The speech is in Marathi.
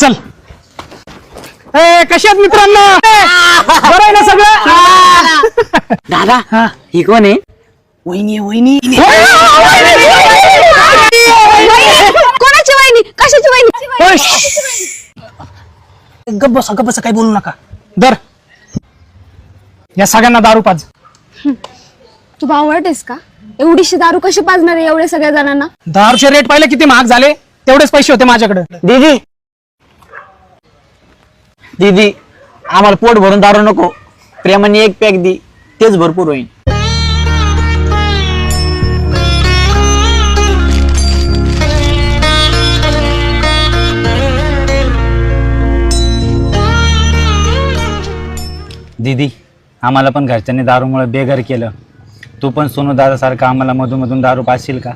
चल. कशी आहेत मित्रांनो? बरं आहे ना सगळं? दादा हा. ही कोण आहे? वहिनी वहिनी कोणाची वहिनी? कशाची वहिनी? गप्प बसा काही बोलू नका. दर या सगळ्यांना दारू पाज. तू भावटतेस का? एवढीशी दारू कशी पाजणार आहे एवढ्या सगळ्या जणांना? दारूचे रेट पाहिले किती महाग झाले, तेवढेच पैसे होते माझ्याकडे. दीदी दीदी आम्हाला पोट भरून दारू नको, प्रेमाने एक पॅक दी, तेच भरपूर होईल. दीदी आम्हाला पण घरच्यांनी दारूमुळे बेघर केलं. तू पण सोनू दादा सारखं आम्हाला मधून मधून दारू पाशील का?